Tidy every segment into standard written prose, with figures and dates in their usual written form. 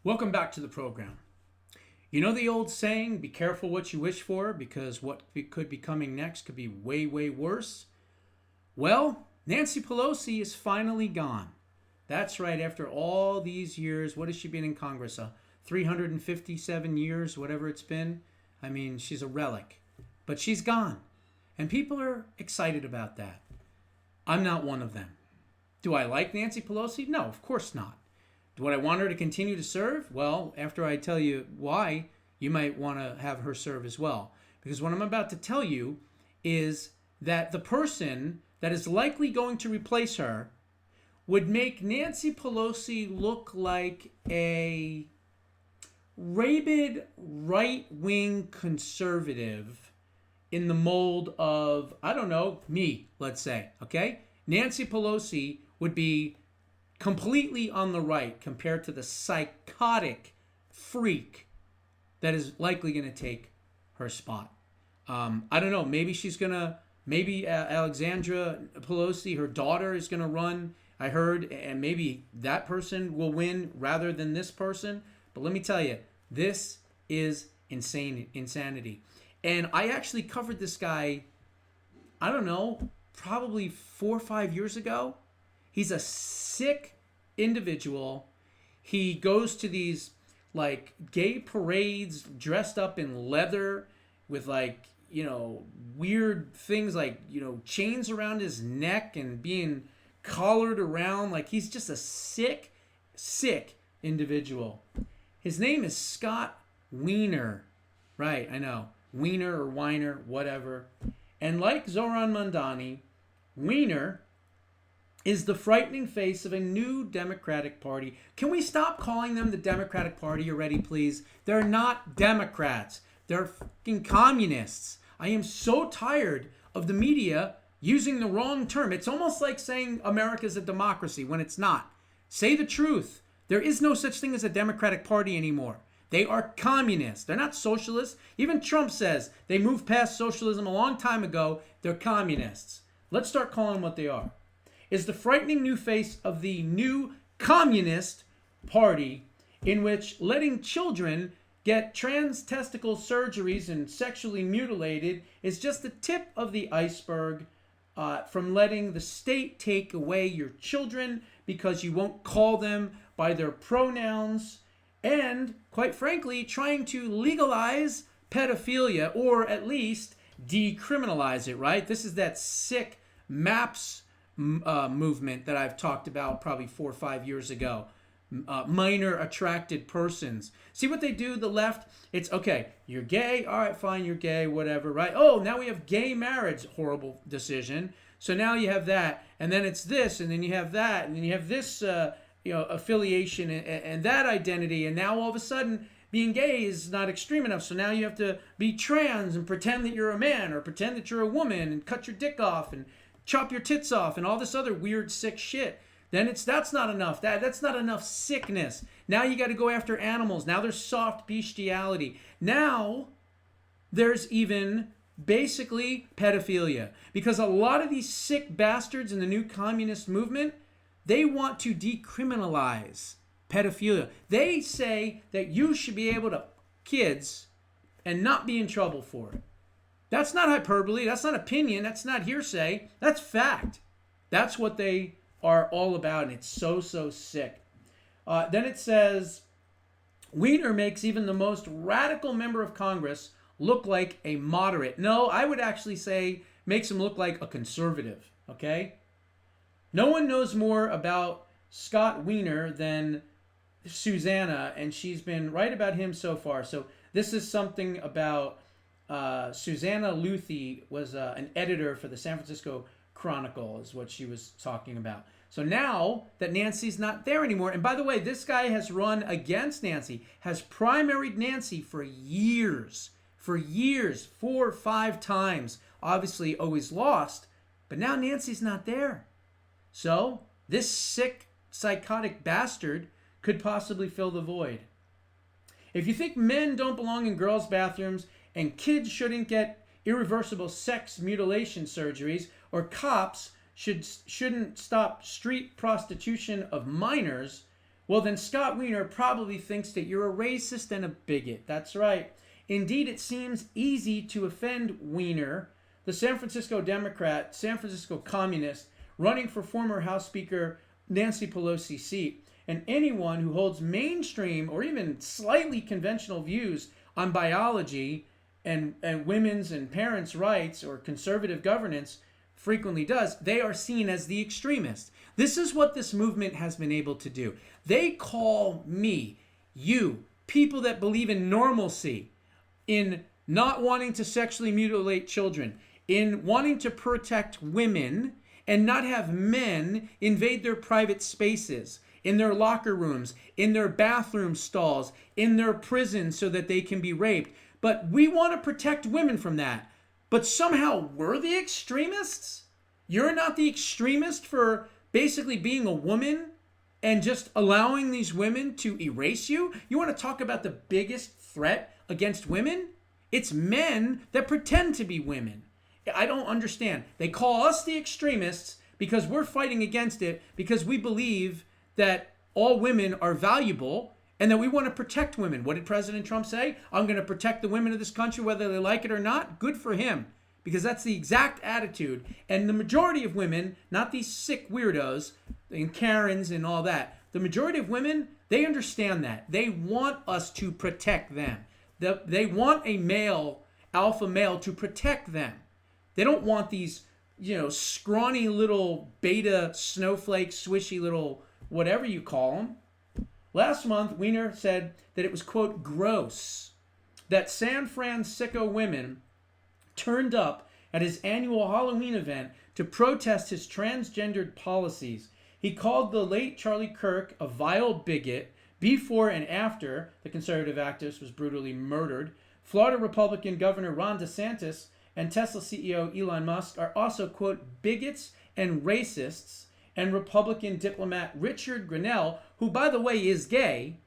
Welcome back to the program. You know the old saying, be careful what you wish for because what could be coming next could be way, way worse? Well, Nancy Pelosi is finally gone. That's right, after all these years, what has she been in Congress? 357 years, whatever it's been. I mean, she's a relic. But she's gone. And people are excited about that. I'm not one of them. Do I like Nancy Pelosi? No, of course not. Do I want her to continue to serve? Well, after I tell you why, you might want to have her serve as well. Because what I'm about to tell you is that the person that is likely going to replace her would make Nancy Pelosi look like a rabid right-wing conservative in the mold of, I don't know, me, let's say, okay? Nancy Pelosi would be completely on the right compared to the psychotic freak that is likely going to take her spot. I don't know. Maybe Alexandra Pelosi, her daughter, is going to run, I heard, and maybe that person will win rather than this person. But let me tell you, this is insanity. And I actually covered this guy, I don't know, probably 4 or 5 years ago. He's a sick individual. He goes to these like gay parades dressed up in leather with weird things like, chains around his neck and being collared around. Like he's just a sick individual. His name is Scott Wiener. Right, I know. Wiener or Weiner, whatever. And like Zoran Mandani, Wiener is the frightening face of a new Democratic Party. Can we stop calling them the Democratic Party already, please? They're not Democrats. They're fucking communists. I am so tired of the media using the wrong term. It's almost like saying America's a democracy when it's not. Say the truth. There is no such thing as a Democratic Party anymore. They are communists. They're not socialists. Even Trump says they moved past socialism a long time ago. They're communists. Let's start calling them what they are. Is the frightening new face of the new communist party in which letting children get trans testicle surgeries and sexually mutilated is just the tip of the iceberg from letting the state take away your children because you won't call them by their pronouns and, quite frankly, trying to legalize pedophilia or at least decriminalize it, right? This is that sick MAPS movement that I've talked about probably 4 or 5 years ago. Minor attracted persons. See what they do, the left? It's, okay, you're gay, all right, fine, you're gay, whatever, right? Oh, now we have gay marriage, horrible decision. So now you have that, and then it's this, and then you have that, and then you have this affiliation and that identity, and now all of a sudden being gay is not extreme enough, so now you have to be trans and pretend that you're a man or pretend that you're a woman and cut your dick off and chop your tits off and all this other weird sick shit. Then that's not enough. That's not enough sickness. Now you got to go after animals. Now there's soft bestiality. Now there's even basically pedophilia, because a lot of these sick bastards in the new communist movement, they want to decriminalize pedophilia. They say that you should be able to kids and not be in trouble for it. That's not hyperbole. That's not opinion. That's not hearsay. That's fact. That's what they are all about, and it's so sick. Then it says, Wiener makes even the most radical member of Congress look like a moderate. No, I would actually say makes him look like a conservative, okay? No one knows more about Scott Wiener than Susanna, and she's been right about him so far. So this is something about Susanna Luthi was an editor for the San Francisco Chronicle is what she was talking about. So now that Nancy's not there anymore, and by the way, this guy has run against Nancy, has primaried Nancy for years, 4 or 5 times, obviously always lost, but now Nancy's not there. So this sick, psychotic bastard could possibly fill the void. If you think men don't belong in girls' bathrooms and kids shouldn't get irreversible sex mutilation surgeries, or cops shouldn't stop street prostitution of minors, Well, then Scott Wiener probably thinks that you're a racist and a bigot. That's right. Indeed, it seems easy to offend Wiener, the San Francisco Democrat, San Francisco communist, running for former House Speaker Nancy Pelosi's seat, and anyone who holds mainstream or even slightly conventional views on biology and women's and parents' rights or conservative governance frequently does, they are seen as the extremists. This is what this movement has been able to do. They call me, you, people that believe in normalcy, in not wanting to sexually mutilate children, in wanting to protect women and not have men invade their private spaces, in their locker rooms, in their bathroom stalls, in their prisons so that they can be raped. But we want to protect women from that. But somehow we're the extremists? You're not the extremist for basically being a woman and just allowing these women to erase you? You want to talk about the biggest threat against women? It's men that pretend to be women. I don't understand. They call us the extremists because we're fighting against it because we believe that all women are valuable and that we want to protect women. What did President Trump say? I'm going to protect the women of this country whether they like it or not. Good for him, because that's the exact attitude. And the majority of women, not these sick weirdos and Karens and all that, the majority of women, they understand that. They want us to protect them. They want a male, alpha male, to protect them. They don't want these, scrawny little beta snowflake, swishy little whatever you call them. Last month, Wiener said that it was, quote, gross that San Francisco women turned up at his annual Halloween event to protest his transgendered policies. He called the late Charlie Kirk a vile bigot before and after the conservative activist was brutally murdered. Florida Republican Governor Ron DeSantis and Tesla CEO Elon Musk are also, quote, bigots and racists. And Republican diplomat Richard Grenell, who, by the way, is gay,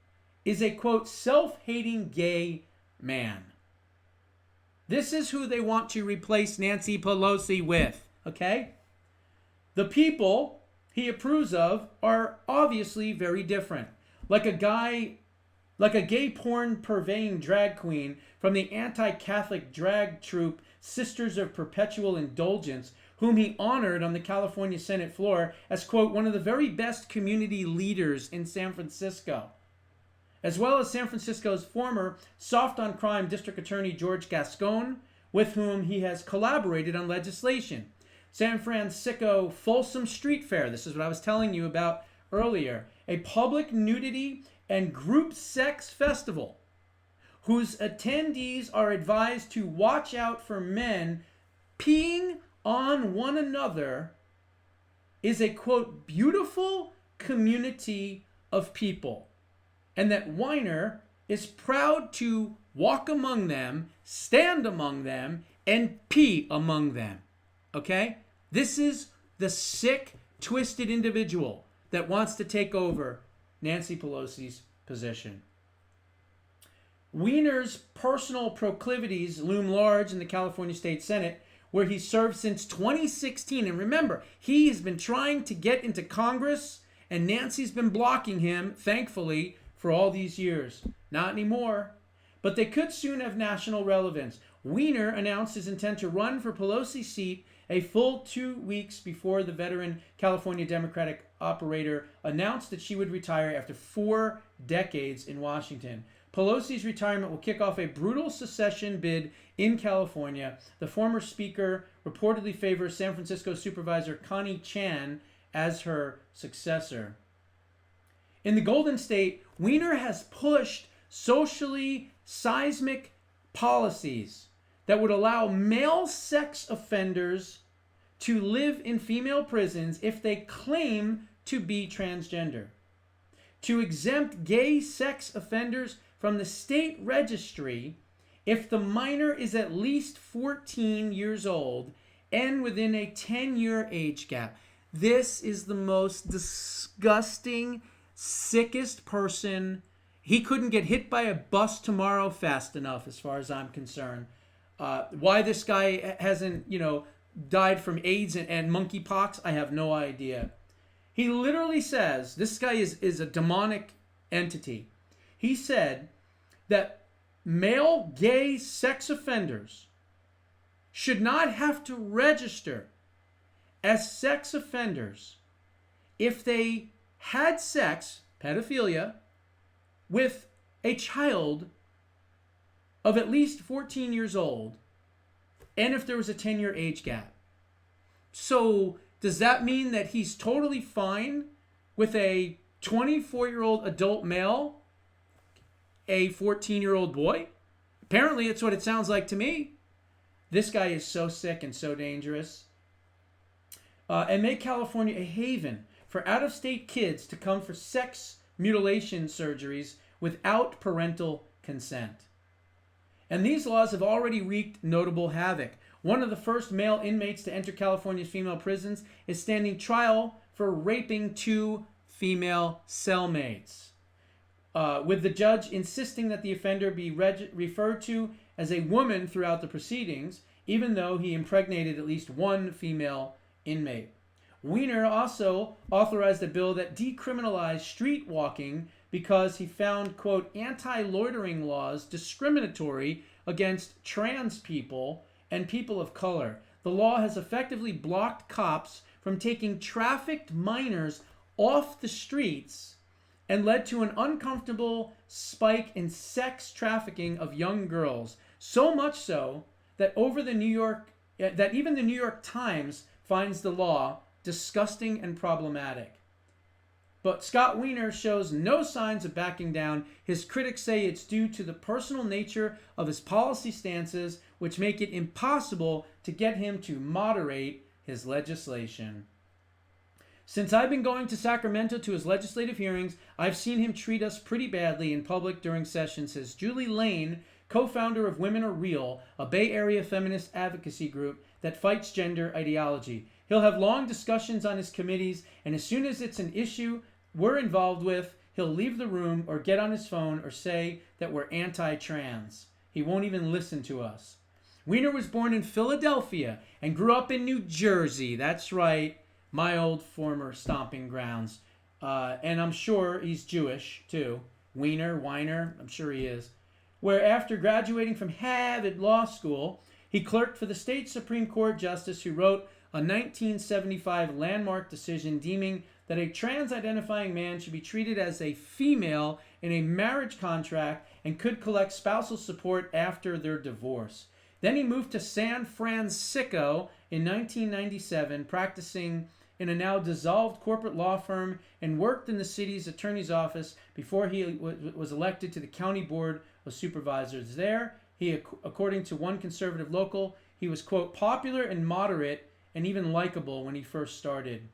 is a, quote, self-hating gay man. This is who they want to replace Nancy Pelosi with, okay? The people he approves of are obviously very different. Like a gay porn purveying drag queen from the anti-Catholic drag troupe Sisters of Perpetual Indulgence, whom he honored on the California Senate floor as, quote, one of the very best community leaders in San Francisco, as well as San Francisco's former soft-on-crime district attorney George Gascon, with whom he has collaborated on legislation. San Francisco Folsom Street Fair, this is what I was telling you about earlier, a public nudity and group sex festival whose attendees are advised to watch out for men peeing on one another, is a, quote, beautiful community of people. And that Wiener is proud to walk among them, stand among them, and pee among them. Okay? This is the sick, twisted individual that wants to take over Nancy Pelosi's position. Wiener's personal proclivities loom large in the California State Senate, where he served since 2016. And remember, he has been trying to get into Congress, and Nancy's been blocking him, thankfully, for all these years. Not anymore. But they could soon have national relevance. Wiener announced his intent to run for Pelosi's seat a full 2 weeks before the veteran California Democratic operator announced that she would retire after 4 decades in Washington. Pelosi's retirement will kick off a brutal secession bid in California. The former speaker reportedly favors San Francisco Supervisor Connie Chan as her successor. In the Golden State, Wiener has pushed socially seismic policies that would allow male sex offenders to live in female prisons if they claim to be transgender, to exempt gay sex offenders from the state registry if the minor is at least 14 years old and within a 10-year age gap. This is the most disgusting, sickest person. He couldn't get hit by a bus tomorrow fast enough, as far as I'm concerned. Why this guy hasn't, died from AIDS and monkeypox, I have no idea. He literally says, this guy is a demonic entity. He said that male gay sex offenders should not have to register as sex offenders if they had sex, pedophilia, with a child of at least 14 years old, and if there was a 10-year age gap. So does that mean that he's totally fine with a 24-year-old adult male, a 14-year-old boy? Apparently, it's what it sounds like to me. This guy is so sick and so dangerous. And make California a haven for out-of-state kids to come for sex mutilation surgeries without parental consent. And these laws have already wreaked notable havoc. One of the first male inmates to enter California's female prisons is standing trial for raping 2 female cellmates, with the judge insisting that the offender be referred to as a woman throughout the proceedings, even though he impregnated at least 1 female inmate. Weiner also authorized a bill that decriminalized street walking because he found, quote, anti-loitering laws discriminatory against trans people and people of color. The law has effectively blocked cops from taking trafficked minors off the streets and led to an uncomfortable spike in sex trafficking of young girls. So much so that even the New York Times finds the law disgusting and problematic. But Scott Weiner shows no signs of backing down. His critics say it's due to the personal nature of his policy stances, which make it impossible to get him to moderate his legislation. Since I've been going to Sacramento to his legislative hearings, I've seen him treat us pretty badly in public during sessions, says Julie Lane, co-founder of Women Are Real, a Bay Area feminist advocacy group that fights gender ideology. He'll have long discussions on his committees, and as soon as it's an issue we're involved with, he'll leave the room or get on his phone or say that we're anti-trans. He won't even listen to us. Weiner was born in Philadelphia and grew up in New Jersey. That's right, my old former stomping grounds. And I'm sure he's Jewish, too. Weiner, I'm sure he is. Where after graduating from Harvard Law School, he clerked for the state Supreme Court justice who wrote a 1975 landmark decision deeming that a trans-identifying man should be treated as a female in a marriage contract and could collect spousal support after their divorce. Then he moved to San Francisco in 1997, practicing in a now dissolved corporate law firm, and worked in the city's attorney's office before he was elected to the county board of supervisors. There, he, according to one conservative local, he was, quote, popular and moderate and even likable when he first started.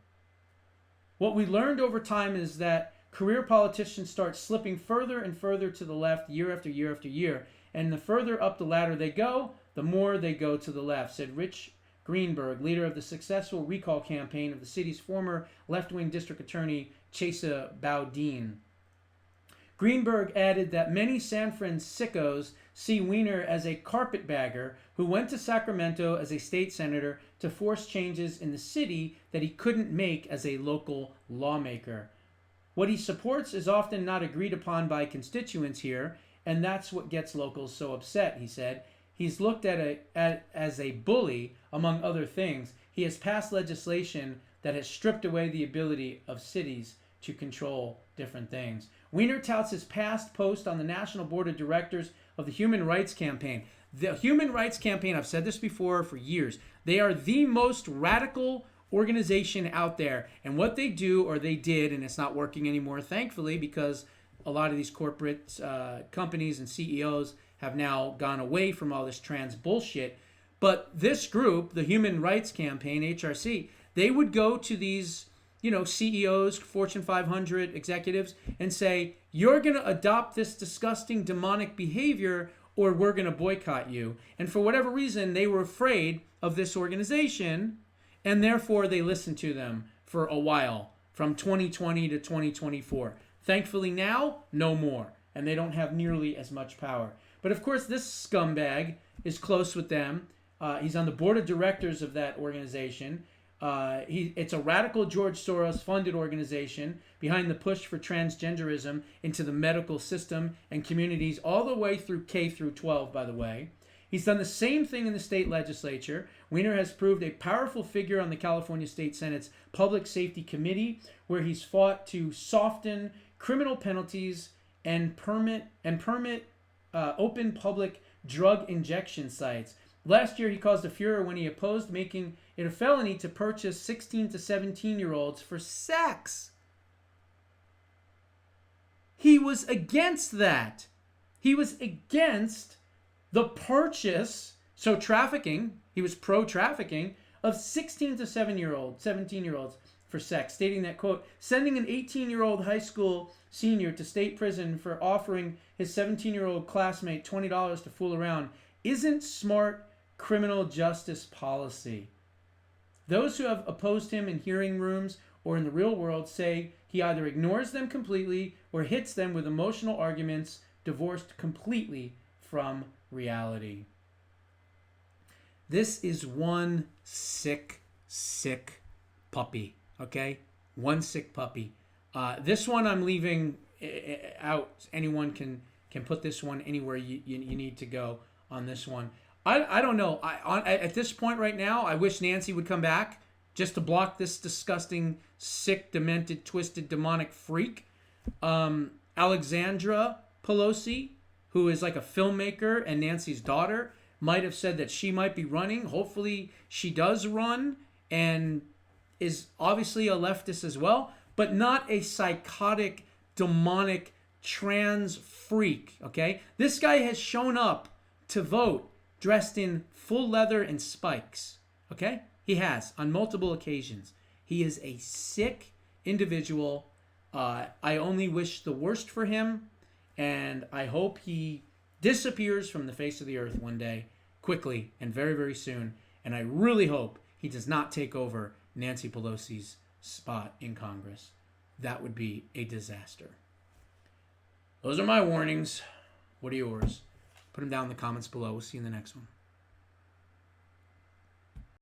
What we learned over time is that career politicians start slipping further and further to the left year after year after year, and the further up the ladder they go, the more they go to the left, said Rich Greenberg, leader of the successful recall campaign of the city's former left-wing district attorney, Chesa Boudin. Greenberg added that many San Franciscans see Weiner as a carpetbagger who went to Sacramento as a state senator to force changes in the city that he couldn't make as a local lawmaker. What he supports is often not agreed upon by constituents here, and that's what gets locals so upset, he said. He's looked at as a bully, among other things. He has passed legislation that has stripped away the ability of cities to control different things. Weiner touts his past post on the National Board of Directors of the Human Rights Campaign. The Human Rights Campaign, I've said this before for years, they are the most radical organization out there. And what they do, or they did, and it's not working anymore, thankfully, because a lot of these corporate companies and CEOs have now gone away from all this trans bullshit. But this group, the Human Rights Campaign, HRC, they would go to these CEOs, Fortune 500 executives, and say, you're going to adopt this disgusting demonic behavior or we're going to boycott you. And for whatever reason, they were afraid of this organization, and therefore they listened to them for a while, from 2020 to 2024. Thankfully now, no more, and they don't have nearly as much power. But of course, this scumbag is close with them. He's on the board of directors of that organization. It's a radical George Soros-funded organization behind the push for transgenderism into the medical system and communities all the way through K through 12, by the way. He's done the same thing in the state legislature. Weiner has proved a powerful figure on the California State Senate's Public Safety Committee, where he's fought to soften criminal penalties and permit open public drug injection sites. Last year, he caused a furor when he opposed making it a felony to purchase 16 to 17-year-olds for sex. He was against that. He was against the purchase, so trafficking, he was pro-trafficking, of 16 to 17-year-olds for sex, stating that, quote, sending an 18-year-old high school senior to state prison for offering his 17-year-old classmate $20 to fool around isn't smart criminal justice policy. Those who have opposed him in hearing rooms or in the real world say he either ignores them completely or hits them with emotional arguments divorced completely from reality. This is one sick puppy, okay? One sick puppy. This one I'm leaving out. Anyone can put this one anywhere you need to go on this one. I don't know. At this point right now, I wish Nancy would come back just to block this disgusting, sick, demented, twisted, demonic freak. Alexandra Pelosi, who is like a filmmaker and Nancy's daughter, might have said that she might be running. Hopefully she does run and is obviously a leftist as well, but not a psychotic, demonic, trans freak, okay? This guy has shown up to vote dressed in full leather and spikes, okay? He has on multiple occasions. He is a sick individual. I only wish the worst for him, and I hope he disappears from the face of the earth one day, quickly and very, very soon. And I really hope he does not take over Nancy Pelosi's spot in Congress. That would be a disaster. Those are my warnings. What are yours? Put them down in the comments below. We'll see you in the next one.